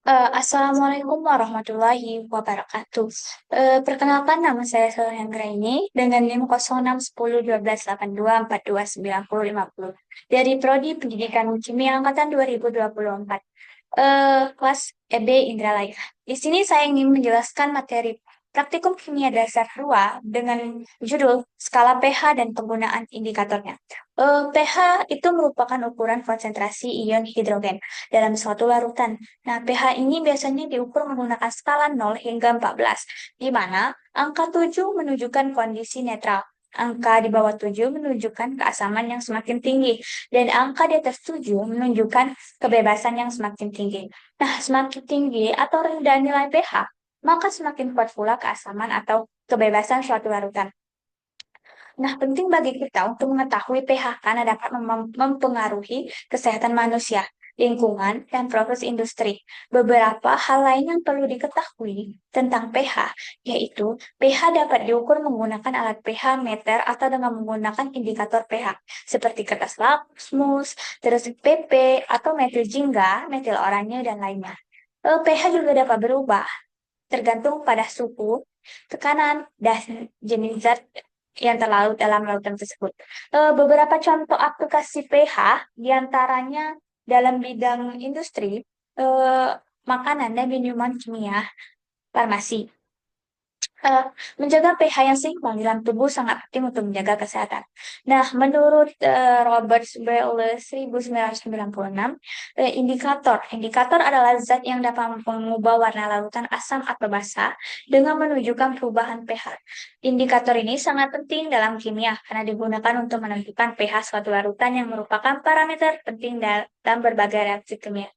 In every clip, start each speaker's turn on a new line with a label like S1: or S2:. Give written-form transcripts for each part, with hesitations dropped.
S1: Assalamualaikum warahmatullahi wabarakatuh. Perkenalkan nama saya Selendra ini dengan NIM 06101282429050 dari Prodi Pendidikan Kimia Angkatan 2024. Kelas EB Indralaya. Di sini saya ingin menjelaskan materi praktikum kimia dasar 2 dengan judul skala pH dan penggunaan indikatornya. pH itu merupakan ukuran konsentrasi ion hidrogen dalam suatu larutan. Nah, pH ini biasanya diukur menggunakan skala 0 hingga 14, di mana angka 7 menunjukkan kondisi netral. Angka di bawah 7 menunjukkan keasaman yang semakin tinggi, dan angka di atas 7 menunjukkan kebebasan yang semakin tinggi. Nah, semakin tinggi atau rendah nilai pH, maka semakin kuat pula keasaman atau kebebasan suatu larutan. Nah, penting bagi kita untuk mengetahui pH karena dapat mempengaruhi kesehatan manusia, lingkungan, dan proses industri. Beberapa hal lain yang perlu diketahui tentang pH, yaitu pH dapat diukur menggunakan alat pH meter atau dengan menggunakan indikator pH, seperti kertas lakmus, terus PP, atau metil jingga, metil oranye, dan lainnya. pH juga dapat berubah tergantung pada suhu, tekanan, dan jenis zat yang terlarut dalam lautan tersebut. Beberapa contoh aplikasi pH diantaranya dalam bidang industri, eh, makanan dan minuman kimia, farmasi. Eh, Menjaga pH yang seimbang dalam tubuh sangat penting untuk menjaga kesehatan. Nah, menurut Robert Boyle 1996, indikator adalah zat yang dapat mengubah warna lautan asam atau basa dengan menunjukkan perubahan pH. Indikator ini sangat penting dalam kimia karena digunakan untuk menentukan pH suatu larutan yang merupakan parameter penting dalam berbagai reaksi kimia.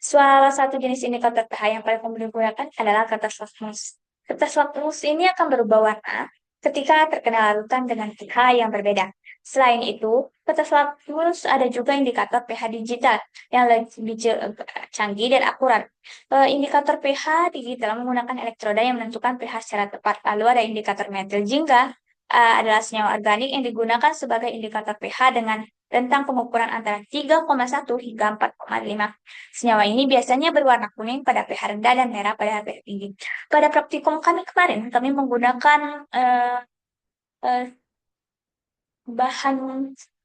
S1: Salah satu jenis indikator pH yang paling umum digunakan adalah kertas lakmus. Kertas lakmus ini akan berubah warna ketika terkena larutan dengan pH yang berbeda. Selain itu, kertas lakmus ada juga indikator pH digital yang lebih canggih dan akurat. Indikator pH digital menggunakan elektroda yang menentukan pH secara tepat. Lalu ada indikator metil jingga, adalah senyawa organik yang digunakan sebagai indikator pH dengan rentang pengukuran antara 3,1 hingga 4,5. Senyawa ini biasanya berwarna kuning pada pH rendah dan merah pada pH tinggi. Pada praktikum kami kemarin, kami menggunakan eh, eh, bahan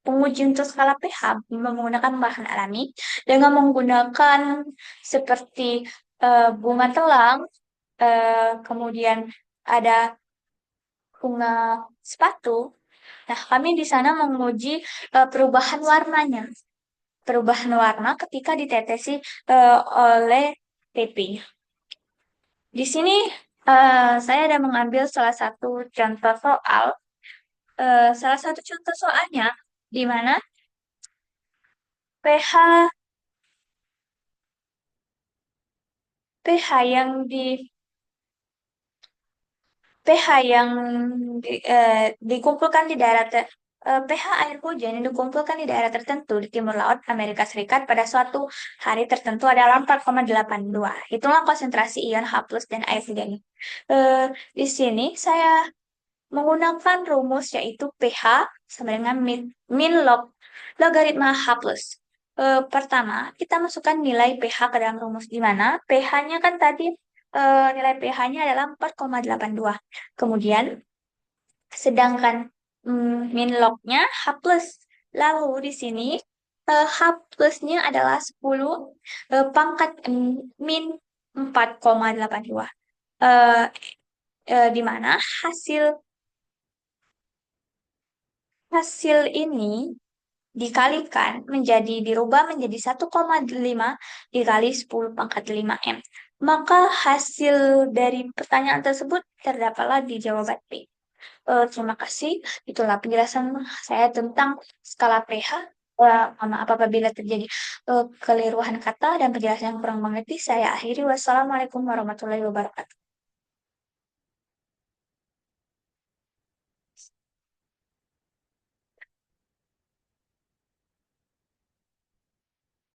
S1: penguji untuk skala pH menggunakan bahan alami dengan menggunakan seperti bunga telang, kemudian ada bunga sepatu. Nah, kami di sana menguji perubahan warnanya, perubahan warna ketika ditetesi oleh TP. Di sini saya ada mengambil salah satu contoh soal, salah satu contoh soalnya di mana pH pH yang di pH yang dikumpulkan di daerah pH air hujan yang dikumpulkan di daerah tertentu di timur laut Amerika Serikat pada suatu hari tertentu adalah 4,82. Itulah konsentrasi ion H+ plus dan air hujan. Eh, di sini saya menggunakan rumus yaitu pH sama dengan min log logaritma H+. plus. Pertama, kita masukkan nilai pH ke dalam rumus di mana pH-nya kan tadi nilai pH-nya adalah 4,82. Kemudian, sedangkan min log-nya H+. plus. Lalu di sini H plus-nya adalah 10 pangkat min 4,82. Eh, di mana hasil hasil ini dikalikan dirubah menjadi 1,5 dikali 10 pangkat 5M. Maka hasil dari pertanyaan tersebut terdapatlah di jawaban B. Terima kasih. Itulah penjelasan saya tentang skala pH. Mohon maaf apabila terjadi keliruan kata dan penjelasan yang kurang mengerti. Saya akhiri. Wassalamualaikum warahmatullahi wabarakatuh.